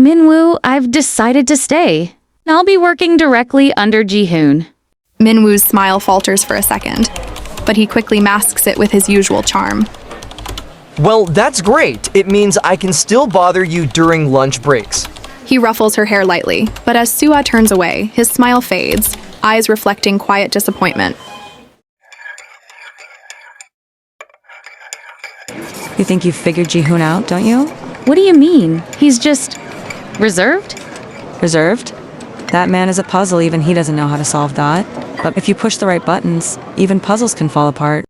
Minwoo, I've decided to stay. I'll be working directly under Ji-hoon. Minwoo's smile falters for a second, but he quickly masks it with his usual charm. Well, that's great. It means I can still bother you during lunch breaks. He ruffles her hair lightly, but as Soo-ah turns away, his smile fades, eyes reflecting quiet disappointment. You think you've figured Ji-hoon out, don't you? What do you mean? He's just reserved? Reserved? That man is a puzzle, even he doesn't know how to solve that. But if you push the right buttons, even puzzles can fall apart.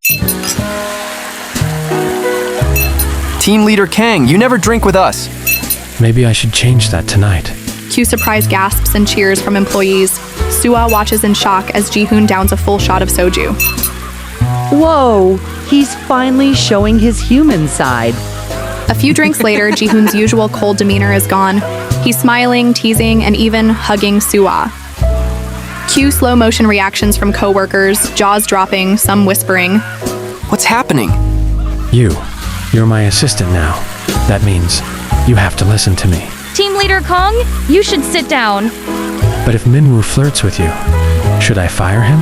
Team Leader Kang, you never drink with us. Maybe I should change that tonight. Cue surprise gasps and cheers from employees. Soo-ah watches in shock as Ji-hoon downs a full shot of soju. Whoa, he's finally showing his human side. A few drinks later, Ji-hoon's usual cold demeanor is gone. He's smiling, teasing, and even hugging Soo-ah. Cue slow motion reactions from coworkers, jaws dropping, some whispering. What's happening? You're my assistant now. That means you have to listen to me. Team Leader Kong, you should sit down. But if Minwoo flirts with you, should I fire him?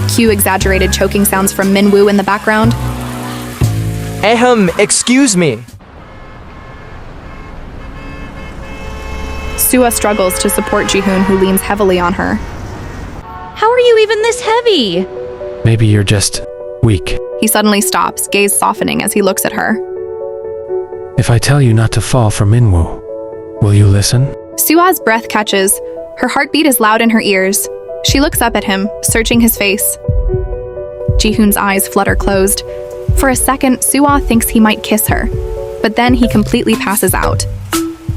Cue exaggerated choking sounds from Minwoo in the background. Excuse me. Soo-ah struggles to support Ji-hoon, who leans heavily on her. How are you even this heavy? Maybe you're just weak. He suddenly stops, gaze softening as he looks at her. If I tell you not to fall for Minwoo, will you listen? Soo-ah's breath catches. Her heartbeat is loud in her ears. She looks up at him, searching his face. Ji-hoon's eyes flutter closed. For a second, Soo-ah thinks he might kiss her, but then he completely passes out.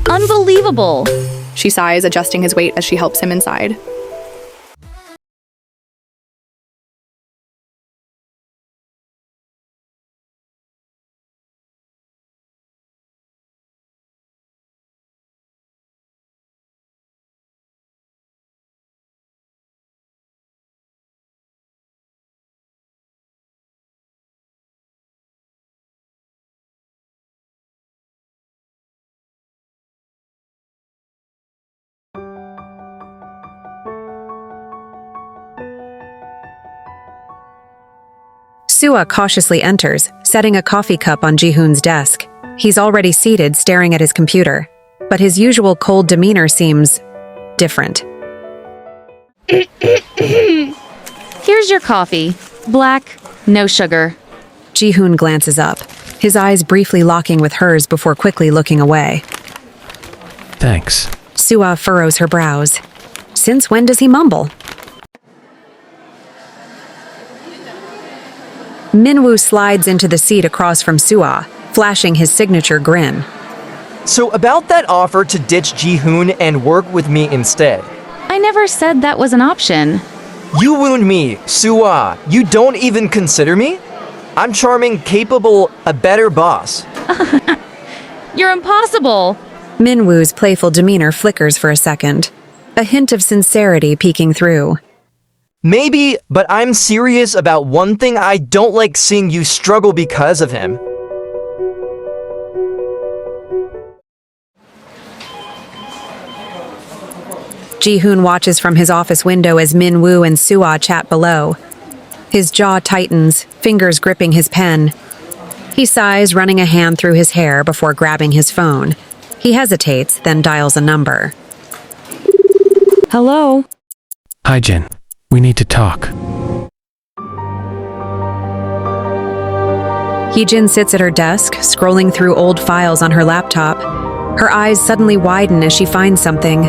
Unbelievable. She sighs, adjusting his weight as she helps him inside. Soo-ah cautiously enters, setting a coffee cup on Ji-hoon's desk. He's already seated, staring at his computer, but his usual cold demeanor seems different. Here's your coffee. Black, no sugar. Ji-hoon glances up, his eyes briefly locking with hers before quickly looking away. Thanks. Soo-ah furrows her brows. Since when does he mumble? Minwoo slides into the seat across from Soo-ah, flashing his signature grin. So about that offer to ditch Ji-hoon and work with me instead. I never said that was an option. You wound me, Soo-ah. You don't even consider me? I'm charming, capable, a better boss. You're impossible. Minwoo's playful demeanor flickers for a second, a hint of sincerity peeking through. Maybe, but I'm serious about one thing. I don't like seeing you struggle because of him. Ji-hoon watches from his office window as Minwoo and Soo-ah chat below. His jaw tightens, fingers gripping his pen. He sighs, running a hand through his hair before grabbing his phone. He hesitates, then dials a number. Hello? Hi, Jin. We need to talk. Hee-jin sits at her desk, scrolling through old files on her laptop. Her eyes suddenly widen as she finds something.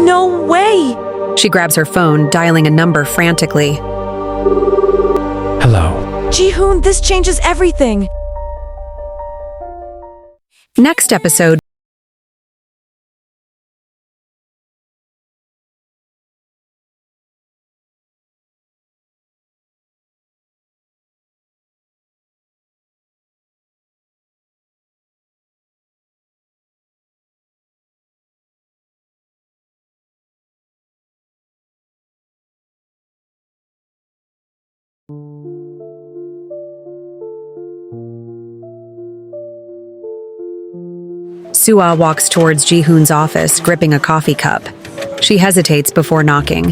No way! She grabs her phone, dialing a number frantically. Hello. Ji-hoon, this changes everything! Next episode. Soo-ah walks towards Ji-hoon's office, gripping a coffee cup. She hesitates before knocking.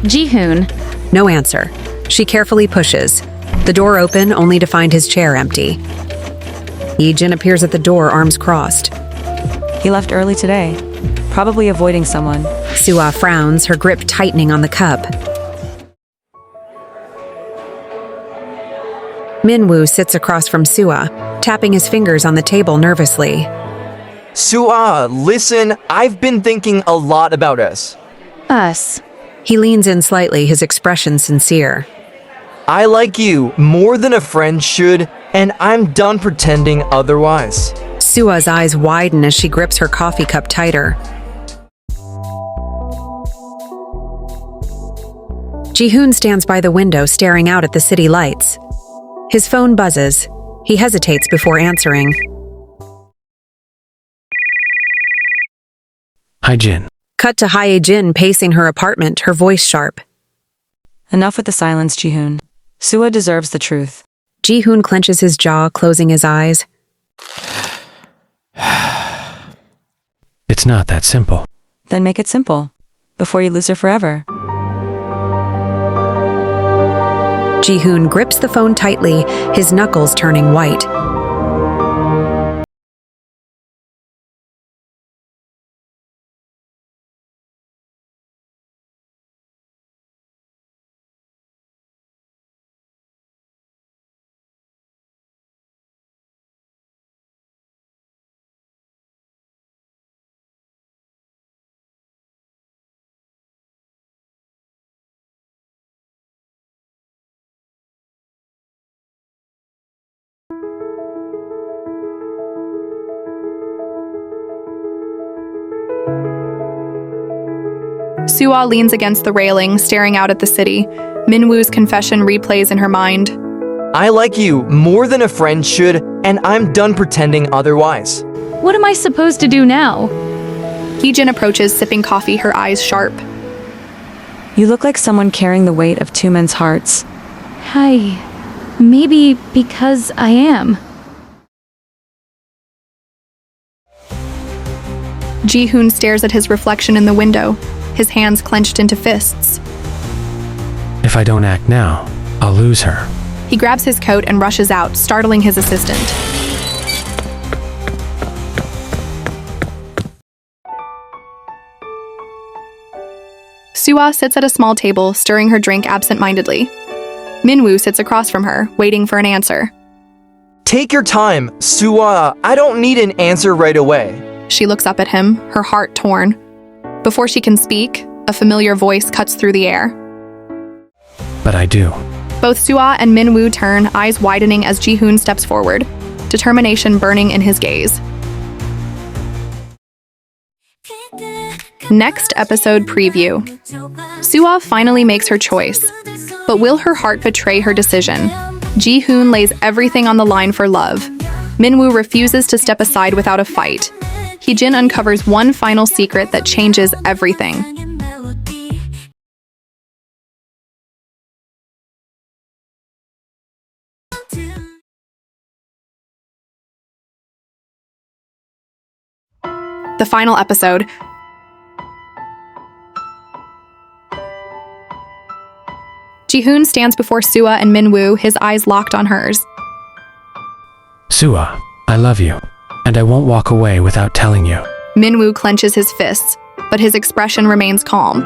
Ji-hoon, No answer. She carefully pushes. The door open, only to find his chair empty. Ji-hoon appears at the door, arms crossed. He left early today, probably avoiding someone. Soo-ah frowns, her grip tightening on the cup. Min-woo sits across from Soo-ah, tapping his fingers on the table nervously. Soo-ah, listen, I've been thinking a lot about us. us. He leans in slightly, his expression sincere. I like you more than a friend should, and I'm done pretending otherwise. Soo-ah's eyes widen as she grips her coffee cup tighter. Ji-hoon stands by the window, staring out at the city lights. His phone buzzes. He hesitates before answering. Hi, Jin. Cut to Hye-jin pacing her apartment, her voice sharp. Enough with the silence, Ji-hoon. Soo-ah deserves the truth. Ji-hoon clenches his jaw, closing his eyes. It's not that simple. Then make it simple, before you lose her forever. Ji-hoon grips the phone tightly, his knuckles turning white. Soo-ah leans against the railing, staring out at the city. Min-woo's confession replays in her mind. I like you more than a friend should, and I'm done pretending otherwise. What am I supposed to do now? Hye-jin approaches, sipping coffee, her eyes sharp. You look like someone carrying the weight of two men's hearts. Hi. Maybe because I am. Ji-hoon stares at his reflection in the window, his hands clenched into fists. If I don't act now, I'll lose her. He grabs his coat and rushes out, startling his assistant. Soo-ah sits at a small table, stirring her drink absent-mindedly. Min-woo sits across from her, waiting for an answer. Take your time, Soo-ah. I don't need an answer right away. She looks up at him, her heart torn. Before she can speak, a familiar voice cuts through the air. But I do. Both Soo-ah and Min-woo turn, eyes widening as Ji-hoon steps forward, determination burning in his gaze. Next episode preview. Soo-ah finally makes her choice, but will her heart betray her decision? Ji-hoon lays everything on the line for love. Min-woo refuses to step aside without a fight. Hye-jin uncovers one final secret that changes everything. The final episode. Ji-hoon stands before Soo-ah and Min-woo, his eyes locked on hers. Soo-ah, I love you, and I won't walk away without telling you. Min-woo clenches his fists, but his expression remains calm.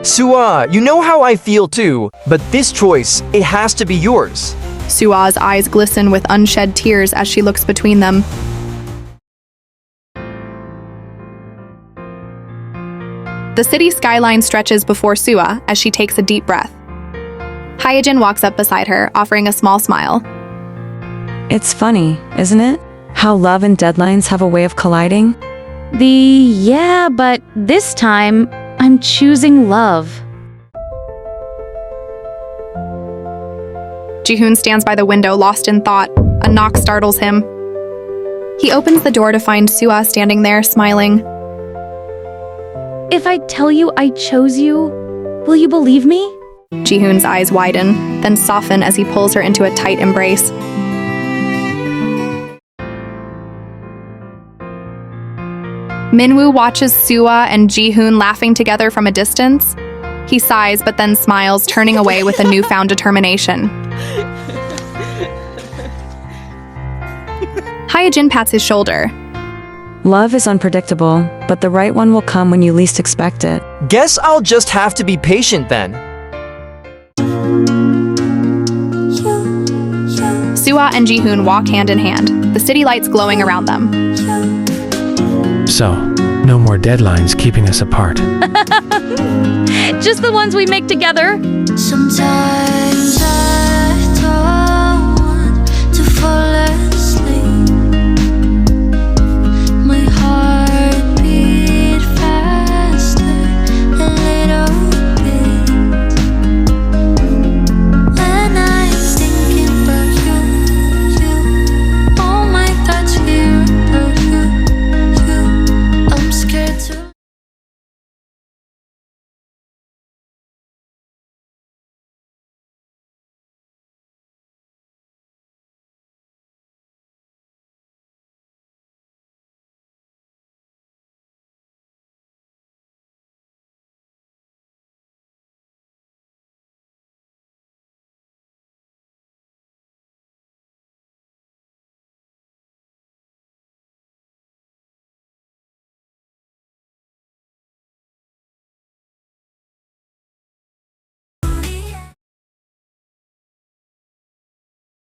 Soo-ah, you know how I feel too, but this choice, it has to be yours. Soo-ah's eyes glisten with unshed tears as she looks between them. The city skyline stretches before Soo-ah as she takes a deep breath. Hye-jin walks up beside her, offering a small smile. It's funny, isn't it? How love and deadlines have a way of colliding? Yeah, but this time, I'm choosing love. Ji-hoon stands by the window, lost in thought. A knock startles him. He opens the door to find Soo-ah standing there, smiling. If I tell you I chose you, will you believe me? Ji-hoon's eyes widen, then soften as he pulls her into a tight embrace. Minwoo watches Soo-ah and Ji-hoon laughing together from a distance. He sighs but then smiles, turning away with a newfound determination. Hyejin pats his shoulder. Love is unpredictable, but the right one will come when you least expect it. Guess I'll just have to be patient then. Soo-ah and Ji-hoon walk hand in hand, the city lights glowing around them. So, no more deadlines keeping us apart. Just the ones we make together. Sometimes I